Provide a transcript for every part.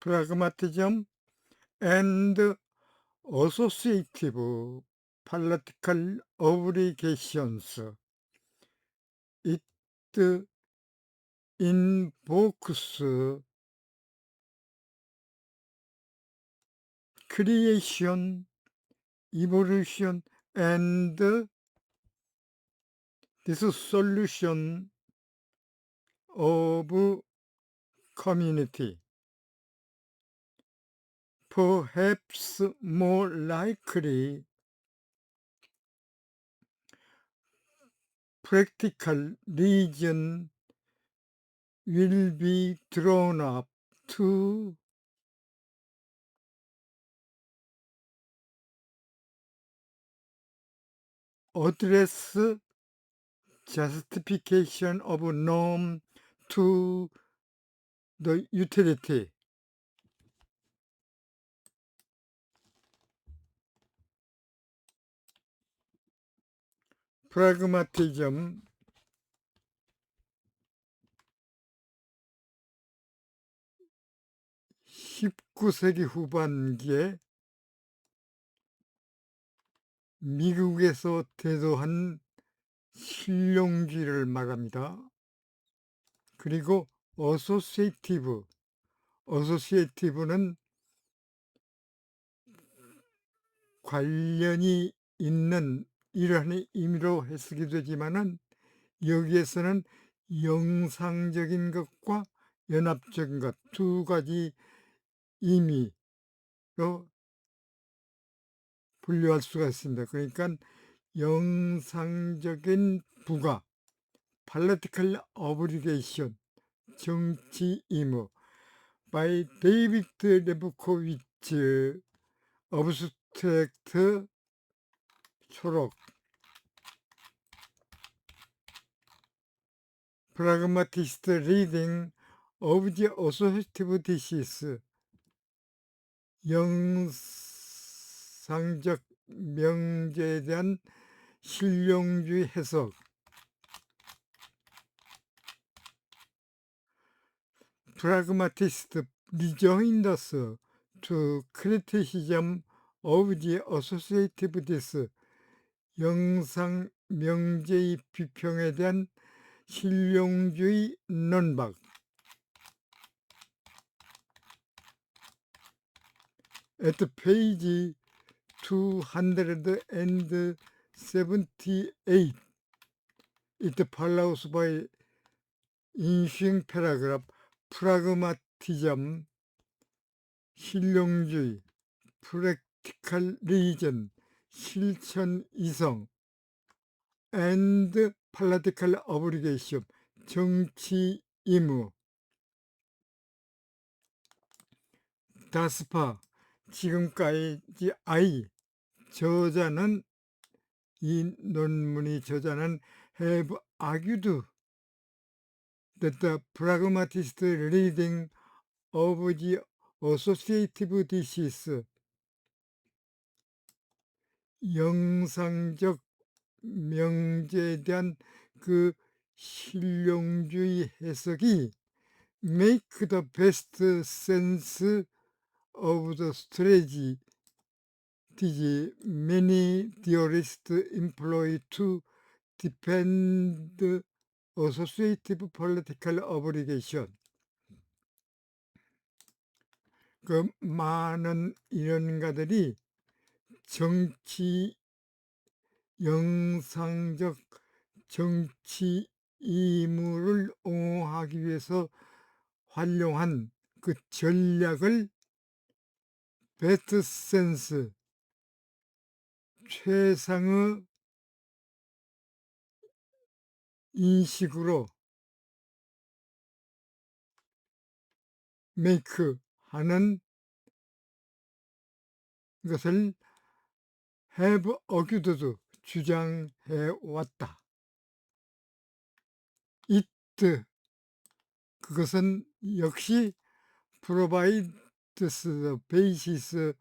pragmatism and associative political obligations. It invokes creation, evolution, and dissolution of community. Perhaps more likely, practical reason will be drawn up to address justification of norm to the utility. pragmatism 19세기 후반기에 미국에서 대도한 실용주의를 말합니다. 그리고 어소시에이티브는 관련이 있는 이러한 의미로 해석이 되지만은 여기에서는 영상적인 것과 연합적인 것 두 가지 의미로 분류할 수가 있습니다. 그러니까 영상적인 부가 political obligation 정치 의무 by 데이비드 레브코비츠 어브스트랙트 초록 pragmatist reading of the associative thesis 영상적 명제에 대한 실용주의 해석 pragmatist rejoined us to criticism of the associative thesis 영상 명제의 비평에 대한 실용주의 논박 at page 278 it follows by ensuing paragraph pragmatism 실용주의 practical reason 실천 이성 and political obligation 정치 의무 다스파 지금까지 저자는 이 논문의 저자는 have argued that the pragmatist reading of the associative thesis 영상적 명제에 대한 그 실용주의 해석이 make the best sense of the strategy many theorists employ to defend associative political obligation. 그 많은 이론가들이 영상적 정치 의무를 옹호하기 위해서 활용한 그 전략을 베스트 센스 최상의 인식으로 메이크 하는 것을 have argued 주장해 왔다. it 그것은 역시 provides the basis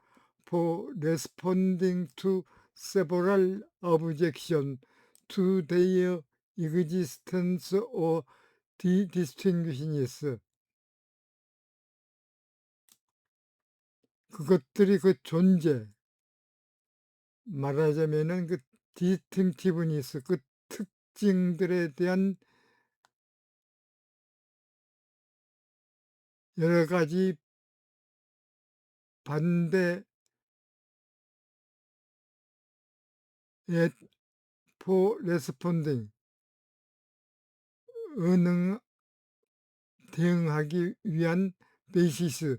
for responding to several objections to their existence or distinguishingness. 그것들이 그 존재, 말하자면은 그 디스팅티브니스, 그 특징들에 대한 여러 가지 반대의 for responding, 대응하기 위한 베이시스,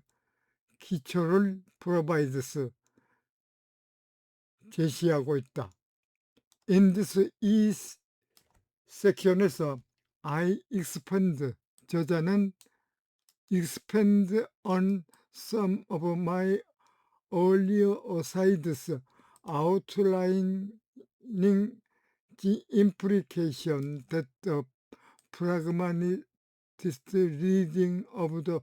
기초를 provides, 제시하고 있다. In this 이 섹션에서 I expand, 저자는 expand on some of my earlier asides, outlining the implication that the pragmatist reading of the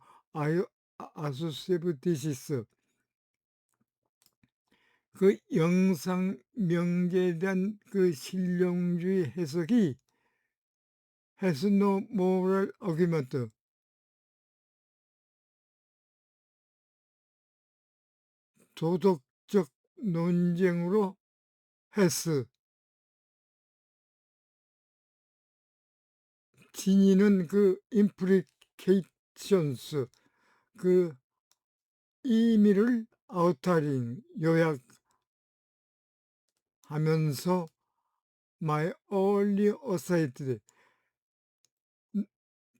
associative thesis, 그 영상 명제에 대한 그 실용주의 해석이 has no moral argument, 도덕적 논쟁으로 has, 지니는 그 implications, 그 의미를 아우터링, 요약하면서 my early aside,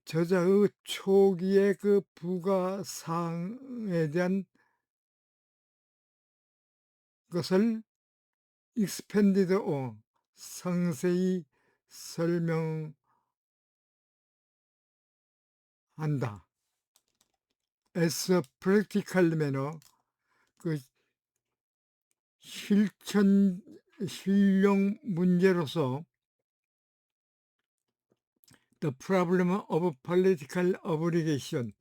저자의 초기의 그 부가사항에 대한 것을 expanded on, 상세히 설명한다. As a practical manner, 그 실용 문제로서 the problem of political obligation,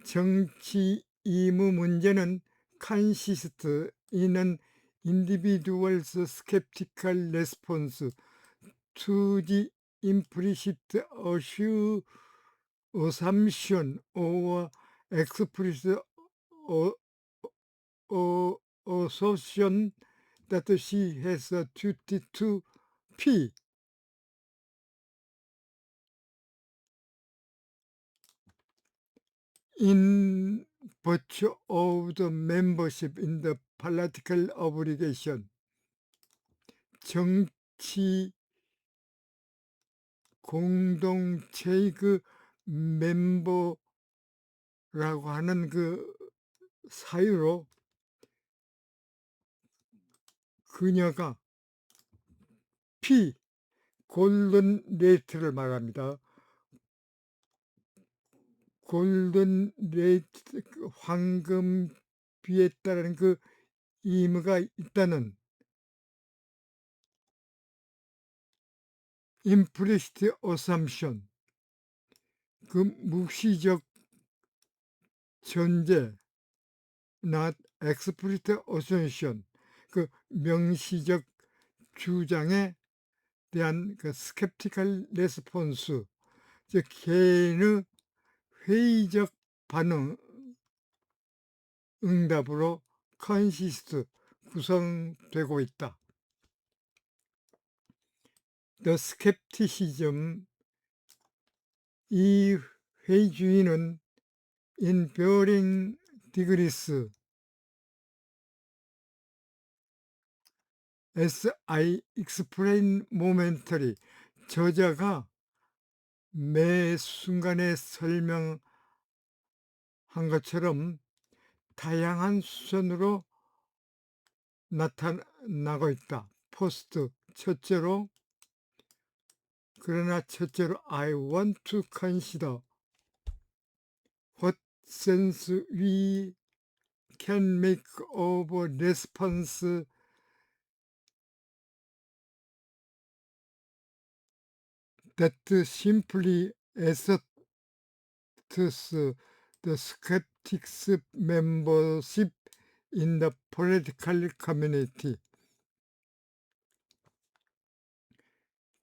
정치 의무 문제는 consist in an individual's skeptical response to the implicit assumption or explicit assertion that she has a duty to P. in virtue of the membership in the political obligation, 정치 공동체의 그 멤버라고 하는 그 사유로 그녀가 P, 골든 레이트를 말합니다. 골든 레이트, 황금비에 따른 그 의무가 있다는 implicit assumption, 그 묵시적 전제, not explicit assertion, 그 명시적 주장에 대한 그 skeptical response, 즉 개인의 회의적 반응, 응답으로 consist, 구성되고 있다. The skepticism, 이 회의주의는 in varying degrees, as I explain momentary, 저자가 매 순간에 설명한 것처럼 다양한 수준으로 나타나고 있다. 포스트, 첫째로, 그러나 첫째로 I want to consider what sense we can make of a response that simply asserts the skeptics' membership in the political community.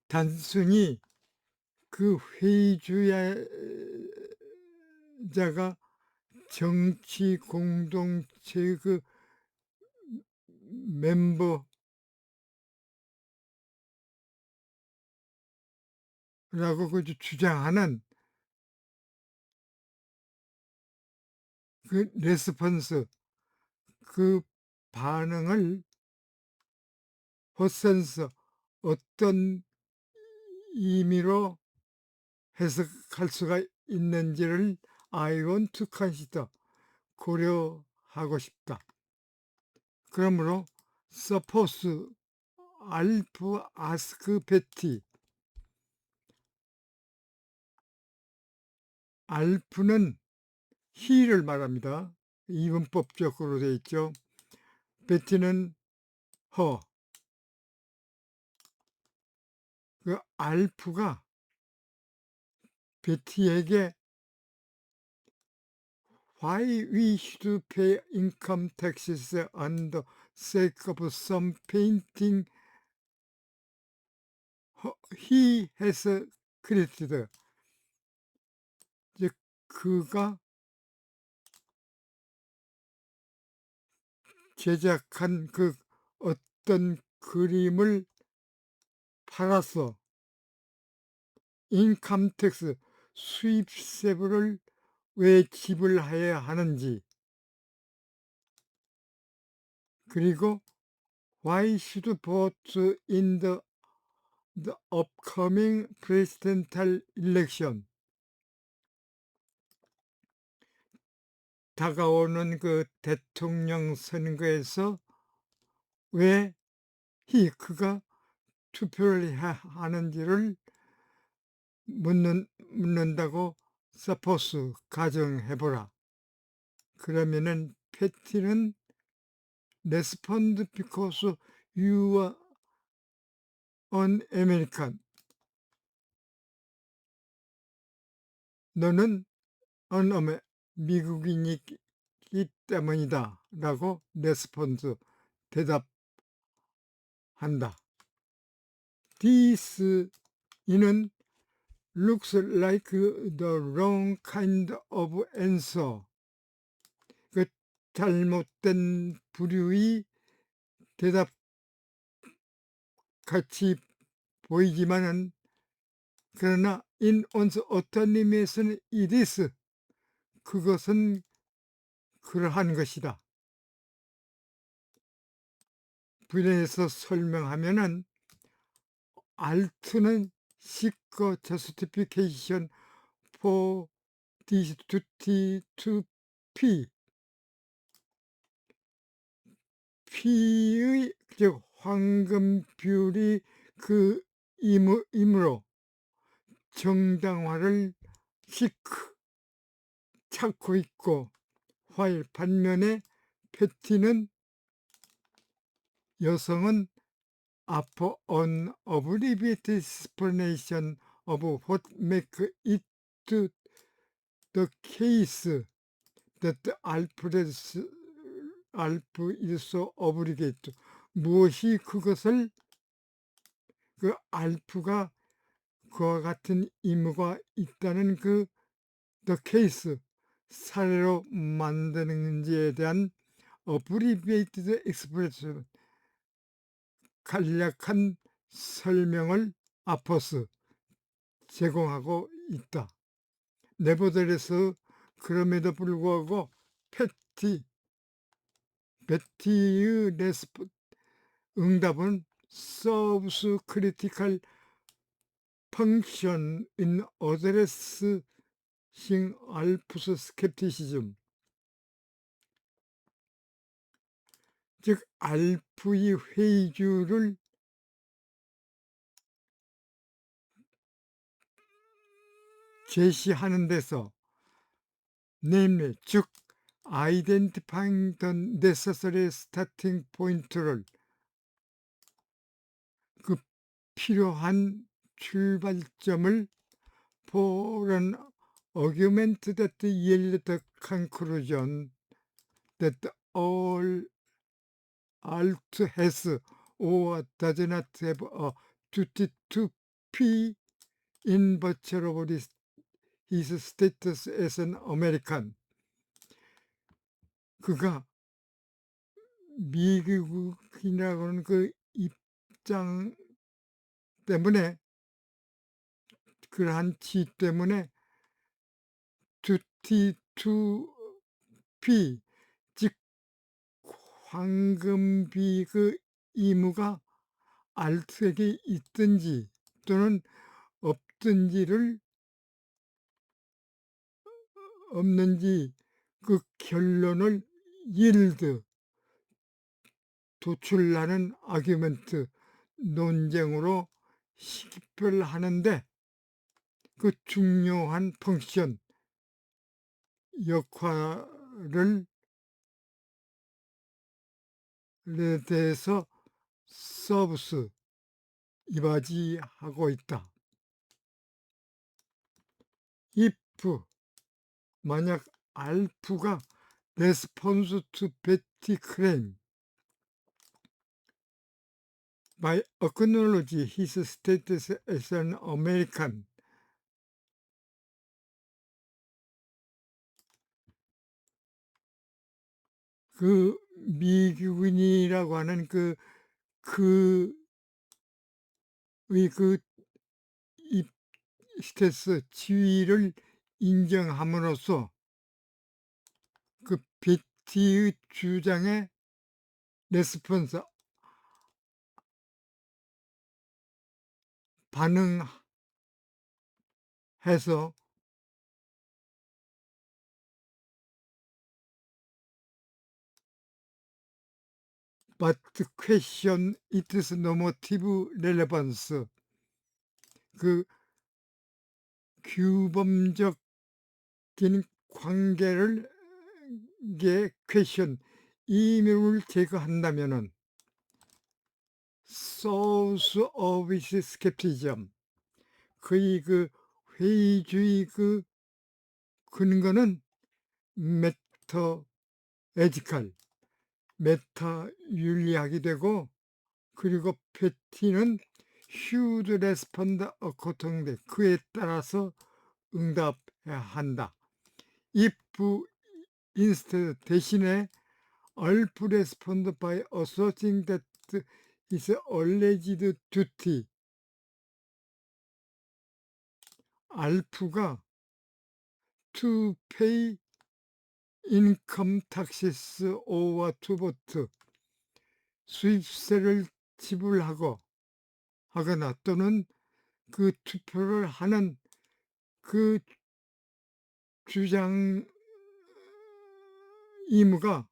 단순히 그 회의주의자가 정치 공동체의 그 멤버라고 그 주장하는 그 레스폰스, 그 반응을 헛센서 어떤 의미로 해석할 수가 있는지를 I want to consider 고려하고 싶다. 그러므로 suppose 알프 아스크 베티, 알프는 he를 말합니다. 이분법적으로 되어 있죠. 베티는 her. 그 알프가 베티에게 why we should pay income taxes on the sake of some painting he has created. 이제 그가 제작한 그 어떤 그림을 팔아서 인컴 텍스 수입세를 왜 지불해야 하는지, 그리고 why should vote in the upcoming presidential election, 다가오는 그 대통령 선거에서 왜 그가 투표를 해야 하는지를 묻는다고 suppose 가정해보라. 그러면은 패티는 respond because you are an American. 너는 미국인이기 때문이다 라고 respond 대답한다. This 이는 looks like the wrong kind of answer. 그 잘못된 부류의 대답 같이 보이지만은, 그러나 어떤 의미에서는 it is, 그것은 그러한 것이다. 분해해서 설명하면은 alt는 seek justification for this duty to P. P의 즉 황금 비율이 그 임으로 정당화를 시크 찾고 있고, while 반면에 패티는 여성은 after an abbreviated explanation of what make it the case that Alf is so obligated, 무엇이 그것을 그 알프가 그와 같은 의무가 있다는 그 the case 사례로 만드는지에 대한 abbreviated explanation 간략한 설명을 아퍼스 제공하고 있다. 네버들에서 그럼에도 불구하고 베티의 응답은 serves critical function in addressing Alp's skepticism. 즉 알프의 회의주를 제시하는 데서, namely 즉 identifying the necessary starting point를, 그 필요한 출발점을 for an argument that yield the conclusion that all alt has or does not have a duty to P in virtue of his status as an American. 그가 미국 이라고는 그 입장 때문에, 그러한 지 때문에 duty to pay, 즉 황금비 그 의무가 알트에게 있든지 또는 없든지를 없는지 그 결론을 yield, 도출하는 아규멘트, 논쟁으로 식별하는데 그 중요한 펑션, 역할을 대해서 서브스, 이바지하고 있다. if, 만약 알프가 response to Betty claim by acknowledge his status as an American, 그 미국인이라고 하는 그의 그 스테이스 지위를 인정함으로써 그 베티의 주장에 레스폰스, 반응해서 but question its normative relevance, 그 규범적인 관계를 question, 이유를 제거한다면은 source of his skepticism, 그의 그 회의주의 그 근거는 메터 에지컬, 메타 윤리학이 되고, 그리고 패티는 should respond accordingly, 그에 따라서 응답해야 한다. if instead, 대신에 alf respond by asserting that his alleged duty, 알프가 to pay income taxes or to vote, 수입세를 지불하고 하거나 또는 그 투표를 하는 그 주장 의무가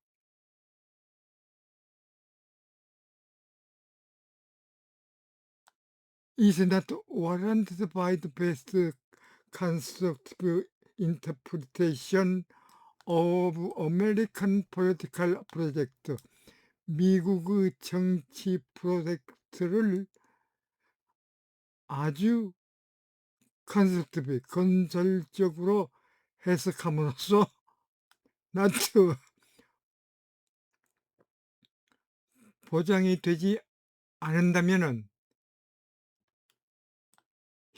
is not warranted by the best constructive interpretation of American political project, 미국의 정치 프로젝트를 아주 컨스트비, 건설적으로 해석함으로써 not 보장이 되지 않는다면은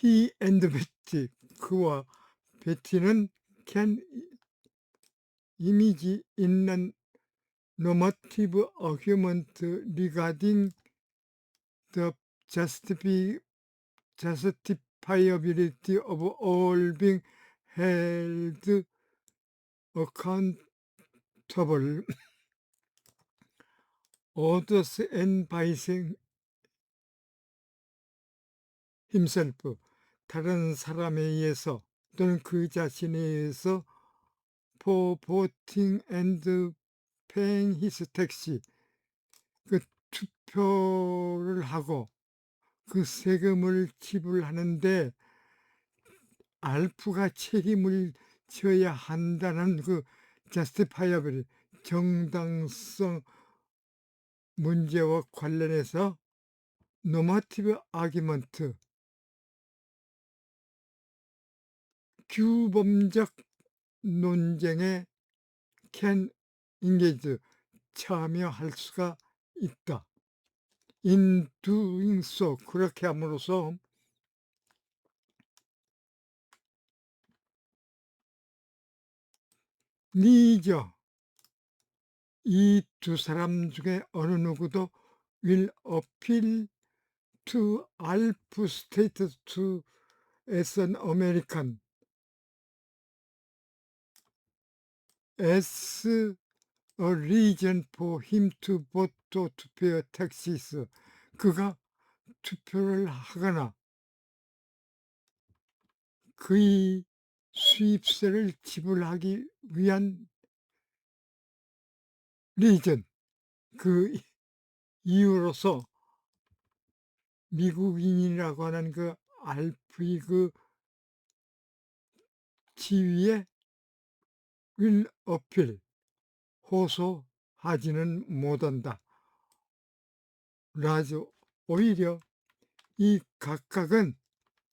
he and Betty, 그와 베티는 can 이미지 있는 normative argument regarding the justifiability of all being held accountable others and by himself, 다른 사람에 의해서 또는 그 자신에 의해서 for voting and paying his tax, 그 투표를 하고 그 세금을 지불하는데 알프가 책임을 져야 한다는 그 justifiable, 정당성 문제와 관련해서 normative argument, 규범적 논쟁에 can engage, 참여할 수가 있다. in doing so, 그렇게 함으로써 니저, 이 두 사람 중에 어느 누구도 will appeal to Alp status to as an American as a reason for him to vote to pay taxes. 그가 투표를 하거나 그의 수입세를 지불하기 위한 리전, 그 이유로서 미국인이라고 하는 그 알프의 그 지위에 will appeal, 호소하지는 못한다. 라죠. 오히려 이 각각은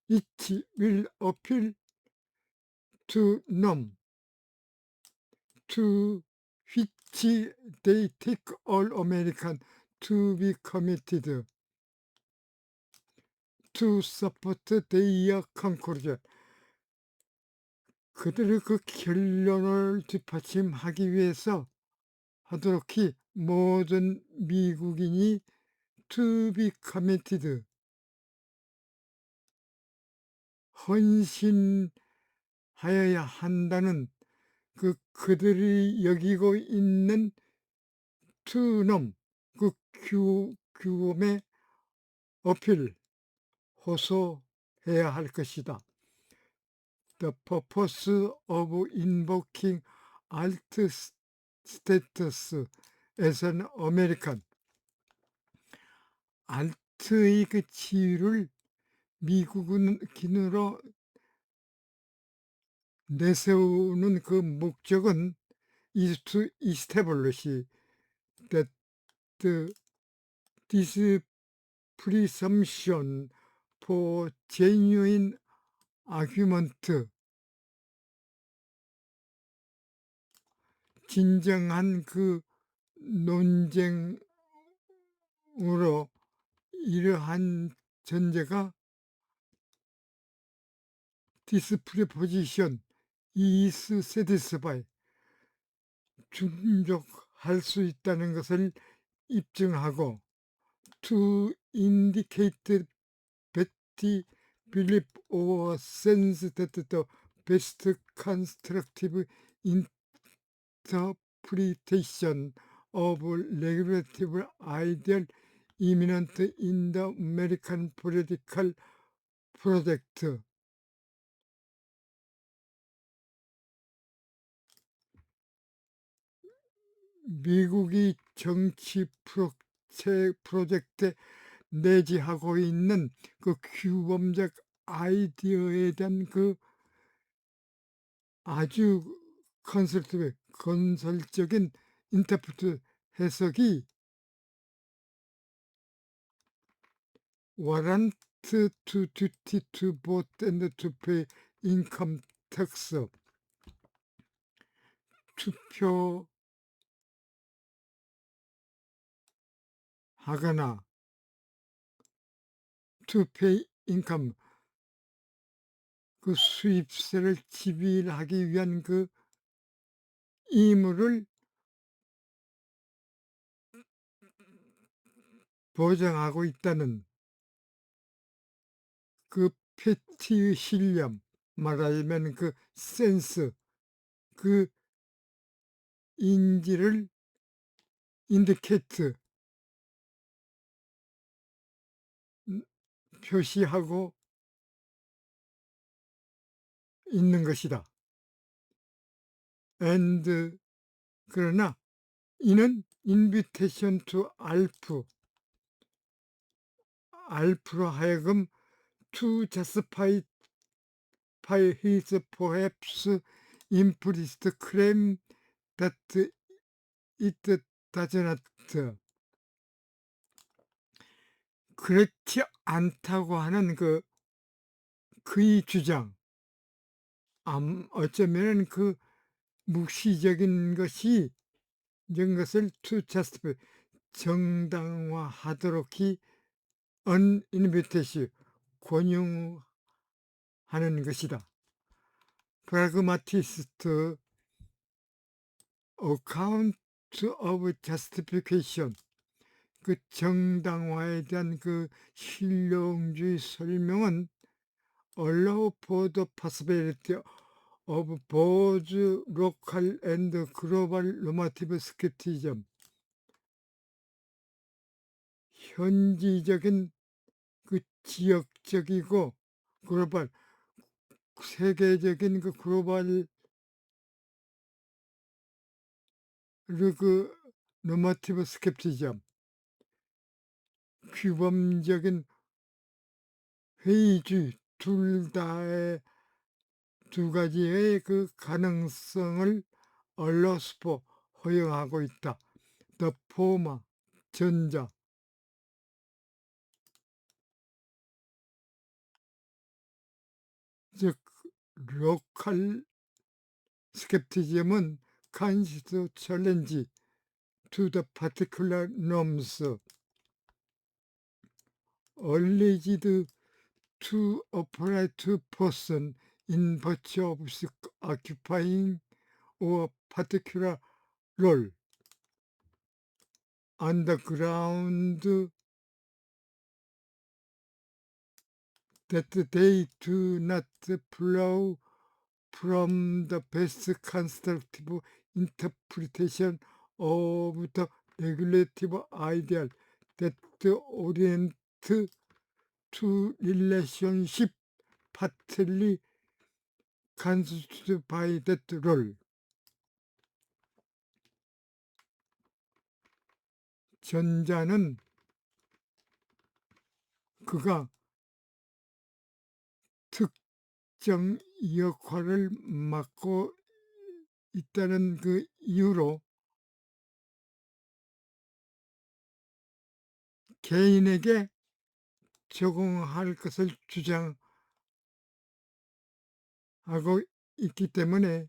each will appeal to none, to which they take all American to be committed to support their conclusion. 그들의 그 결론을 뒷받침하기 위해서 하도록히 모든 미국인이 to be committed, 헌신하여야 한다는 그들이 여기고 있는 투놈, 그 규범의 어필, 호소해야 할 것이다. The purpose of invoking alt status as an American, 알트의 그 지위를 미국인으로 내세우는 그 목적은 is to establish that this presumption for genuine argument, 진정한 그 논쟁으로 이러한 전제가 this preposition is satisfied, 충족할 수 있다는 것을 입증하고 to indicate petty belief or sense that the best constructive interpretation of regulative ideal imminent in the American political project. 미국이 정치 프로젝트에 내지하고 있는 그 규범적 아이디어에 대한 그 아주 건설적인 인터프트 해석이 warrant to duty to vote and to pay income tax, 투표하거나 to pay income, 그 수입세를 지불하기 위한 그 의무를 보장하고 있다는 그 패티의 신념, 말하자면 그 센스, 그 인지를 인디케이트, 표시하고 있는 것이다. and 그러나 이는 invitation to 알프로 하여금 to justify his perhaps implicit claim that it does not, 그렇지 않다고 하는 그의 주장, 어쩌면 그 묵시적인 것이 이런 것을 to justify, 정당화하도록이 uninvitation, 권유하는 것이다. pragmatist account of justification, 그 정당화에 대한 그 실용주의 설명은 allow for the possibility of both local and global normative skepticism. 현지적인 그 지역적이고 글로벌 세계적인 그 글로벌 그 노마티브 스캡티즘 규범적인 회의주의 둘 다의 두 가지의 그 가능성을 얼러스포 허용하고 있다. The former 전자 즉 로컬 스캡티즘은 consists challenge to the particular norms alleged to apply to person in virtue of occupying or particular role on the ground that they do not flow from the best constructive interpretation of the regulative ideal that orient to relationship partly constituted by that role. 전자는 그가 특정 역할을 맡고 있다는 그 이유로 개인에게 적용할 것을 주장하고 있기 때문에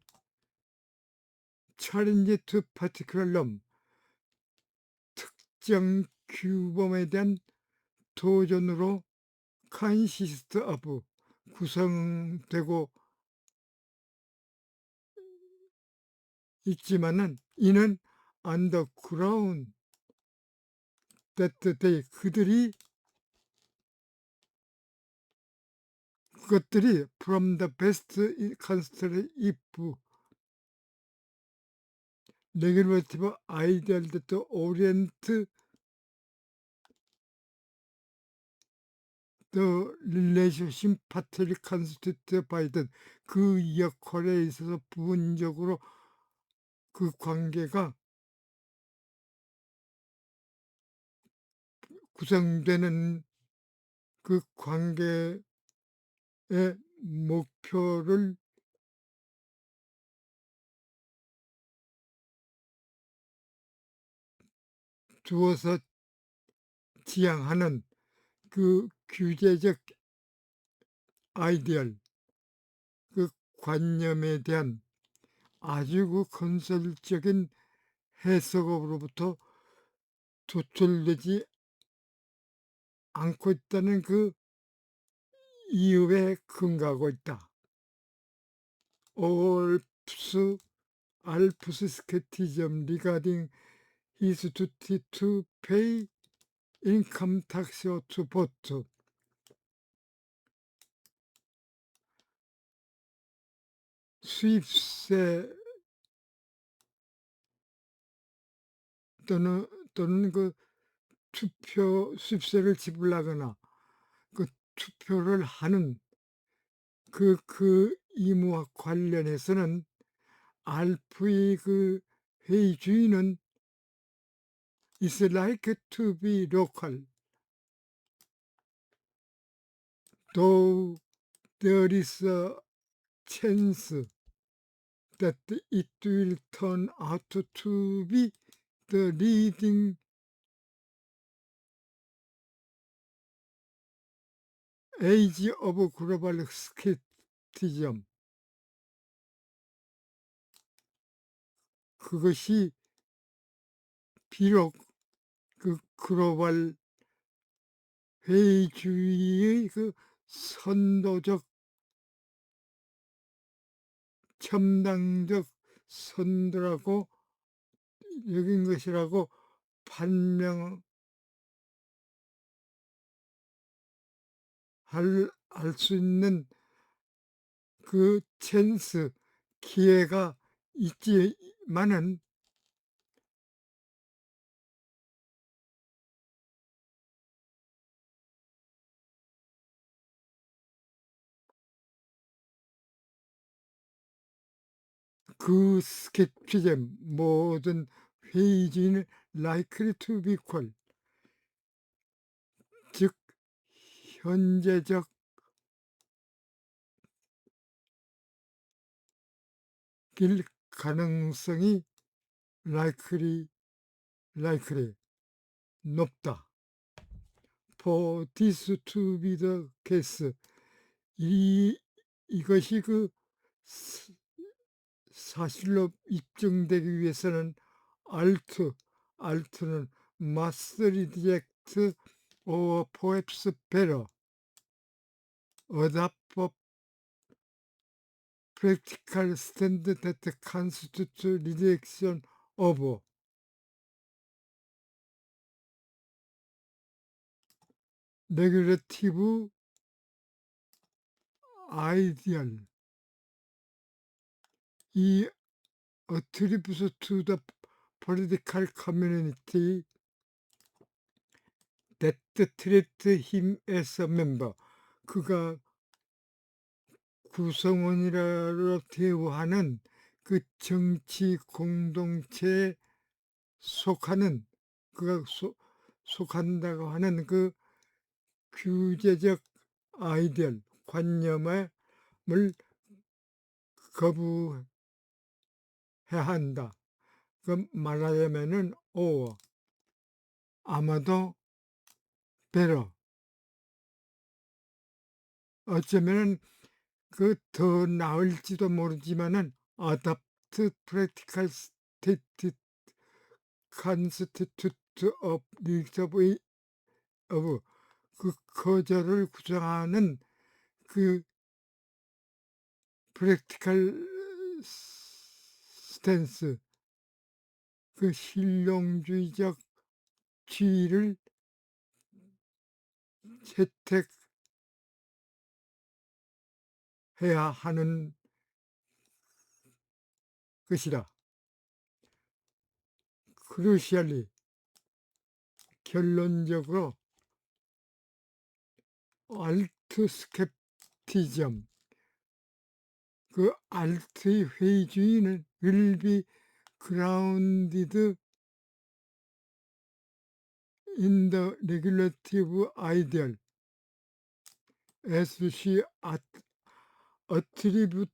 challenge to particular norm, 특정 규범에 대한 도전으로 consist of, 구성되고 있지만은 이는 on the ground that they, 그것들이 from the best constructive regulative ideal that orient the relationship partly constituted by the 그 역할에 있어서 부분적으로 그 관계가 구성되는 그 관계의 목표를 두어서 지향하는 그 규제적 아이디얼, 그 관념에 대한 아주 그 건설적인 해석으로부터 도출되지 않고 있다는 그 이유에 근거하고 있다. 알프스 스케티즘 regarding his duty to pay income tax to vote. 수입세 또는 그 투표 수입세를 지불하거나 그 투표를 하는 그 의무와 관련해서는 알프의 그 회의주의는 is like to be local, though there is a chance that it will turn out to be the leading age of global skepticism. 그것이 비록 그 글로벌 회의주의의 그 선도적 첨단적 선도라고 여긴 것이라고 판명하고 할 수 있는 그 찬스, 기회가 있지만은 그 스cepticism, 모든 회의주의는 likely to be equal, 즉 현재적 길 가능성이 likely 높다. For this to be the case, 이것이 그 사실로 입증되기 위해서는 alt는 must reject or perhaps better adopt a practical stand that constitutes rejection of regulative ideal. 이 attributes to the political community that treat him as a member. 그가 구성원이라고 대우하는 그 정치 공동체에 속하는, 그가 속한다고 하는 그 규제적 아이디얼, 관념을 거부해야 한다. 그 말하자면은 아마도 better, 어쩌면은 그 더 나을지도 모르지만은 adopt practical state constitute of 그 거절을 구성하는 그 practical stance, 그 실용주의적 지위를 채택해야 하는 것이다. 크루시얼리, 결론적으로 알트 스캡티즘, 그 알트의 회의주의는 will be grounded in the regulative ideal as she attributes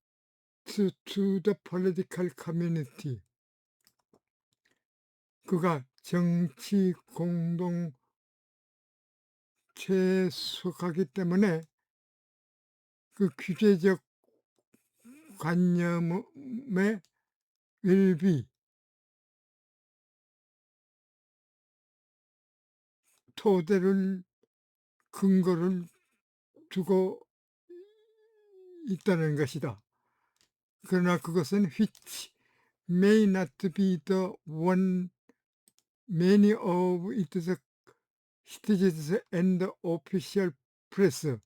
to the political community. 그가 정치 공동체에 속하기 때문에 그 규제적 관념의 will be, 토대를, 근거를 두고 있다는 것이다. 그러나 그것은 which may not be the one many of its citizens and the official press,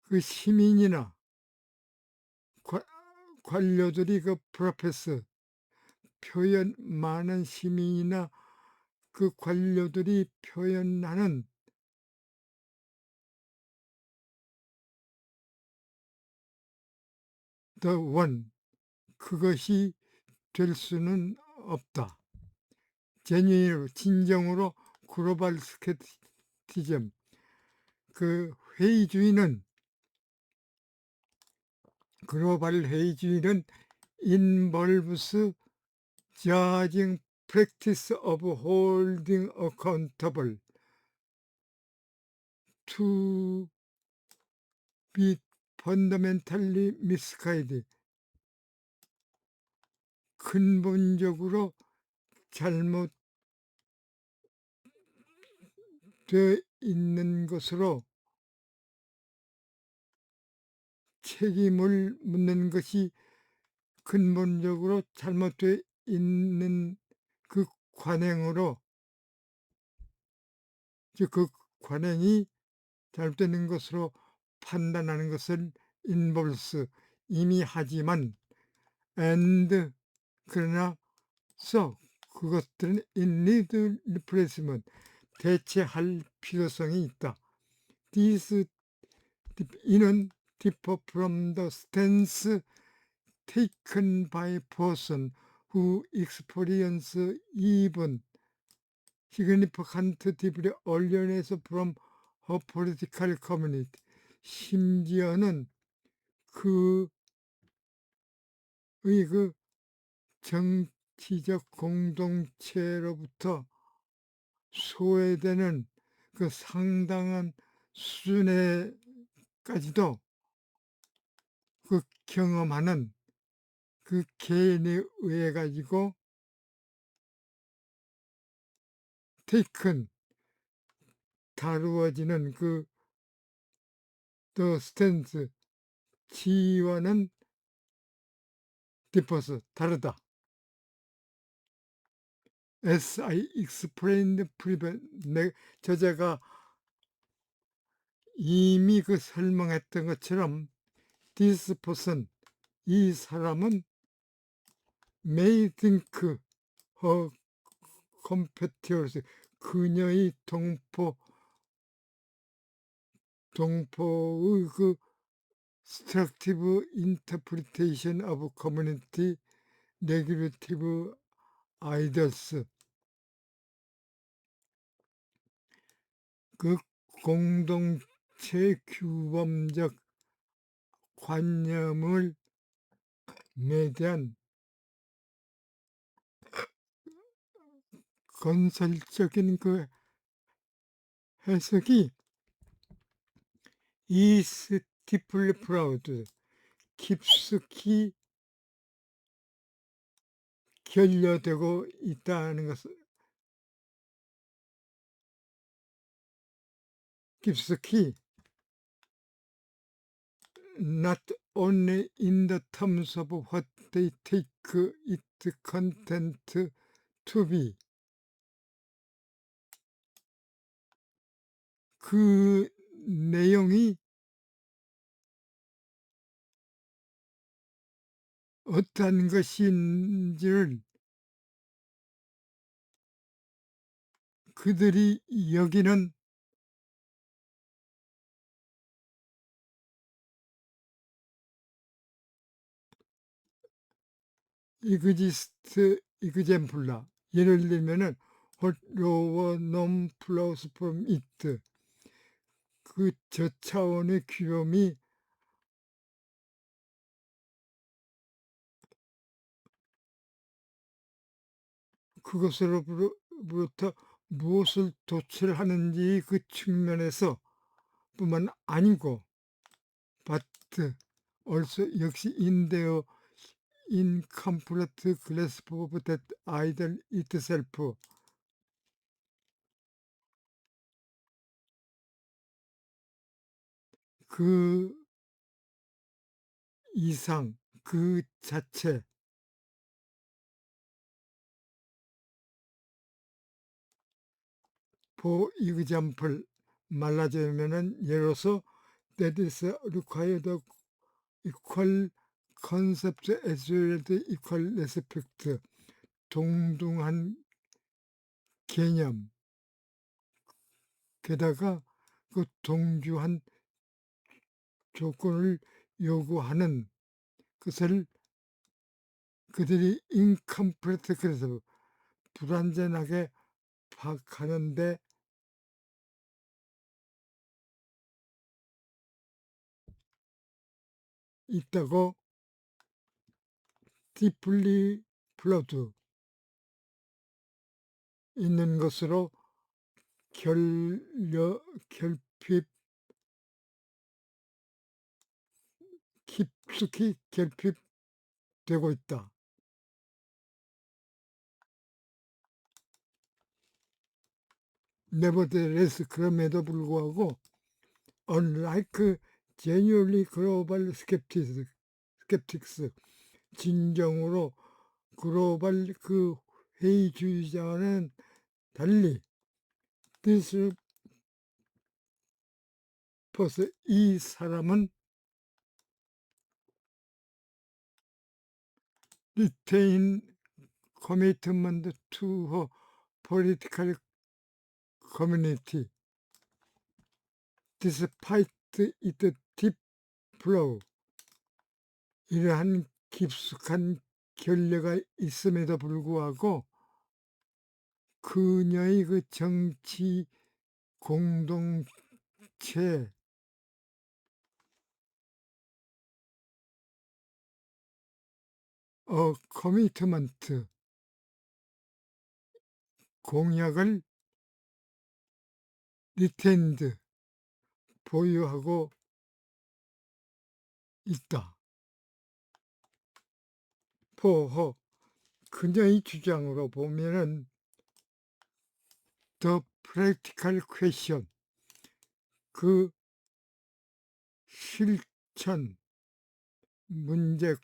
그 시민이나 관료들이 그 프로페스, 많은 시민이나 그 관료들이 표현하는 the one, 그것이 될 수는 없다. 진정으로 글로벌 스케티즘, 그 회의주의는, 글로벌 회의주의는 involves judging practice of holding accountable to be fundamentally misguided, 근본적으로 잘못되어 있는 것으로 책임을 묻는 것이, 근본적으로 잘못되어 있는 그 관행으로, 즉 그 관행이 잘못된 것으로 판단하는 것을 involves 이미 하지만 and 그러나 so 그것들은 in need replacement 대체할 필요성이 있다. These 이는 differ from the stance taken by person who experience even significant deeply alienation from her political community. 심지어는 그의 그 정치적 공동체로부터 소외되는 그 상당한 수준에까지도 그 경험하는 그 개인에 의해 가지고 taken 다루어지는 그 the stance 지와는 differs 다르다. As I explained 저자가 이미 그 설명했던 것처럼 this person 이 사람은 may think her competitors 그녀의 동포의 그 structive interpretation of community regulative ideas 그 공동체 규범적 관념을 대한 건설적인 그 해석이 is deeply proud 깊숙이 결여되고 있다는 것을 깊숙이 not only in the terms of what they take its content to be 그 내용이 어떠한 것인지를 그들이 여기는 exist example라 예를 들면은 what lower known flows from it 그 저차원의 규범이 그것으로부터 무엇을 도출하는지 그 측면에서 뿐만 아니고 but also 역시 in their incomplete grasp of that idol itself 그 이상 그 자체 for example 말하자면은 예로서 that is required equal concept as well as equal respect 동등한 개념 게다가 그 동주한 조건을 요구하는 것을 그들이 incomplete 그래서 불완전하게 파악하는데 있다고 deeply flawed 있는 것으로 결핍 깊숙이 결핍되고 있다. Nevertheless 그럼에도 불구하고 unlike genuinely global skeptics 진정으로 글로벌 그 회의주의자와는 달리 this 퍼스 이 사람은 retain commitment to her political community despite its deep flaw. 이러한 깊숙한 결례가 있음에도 불구하고 그녀의 그 정치 공동체 커미트먼트 공약을 리텐드 보유하고 있다. 포허 그녀의 주장으로 보면은 The practical question 그 실천 문제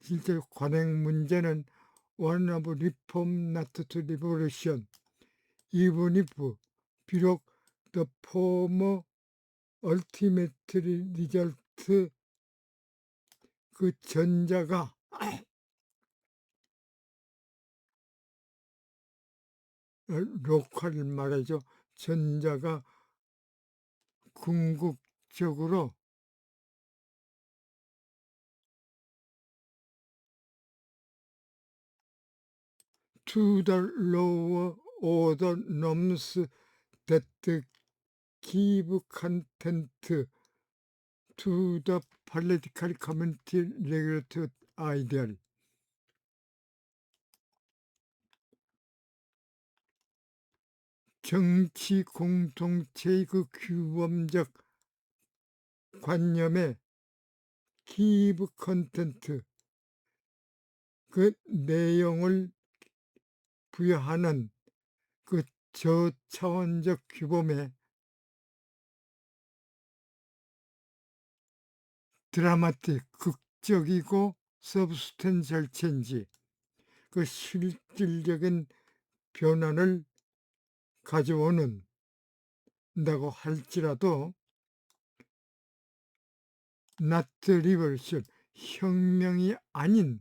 실제 관행 문제는 one of reform not to revolution even if 비록 the former ultimately result 그 전자가 로컬 말이죠. 전자가 궁극적으로 to the lower order norms that give content to the political community regulatory ideal. 정치 공동체의 그 규범적 관념에 give content 그 내용을 부여하는 그 저차원적 규범에 드라마틱 극적이고 서브스텐셜 체인지 그 실질적인 변화를 가져오는 다고 할지라도 not revolution 혁명이 아닌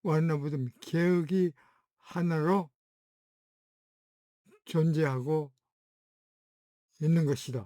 완화보듬 개혁이 하나로 존재하고 있는 것이다.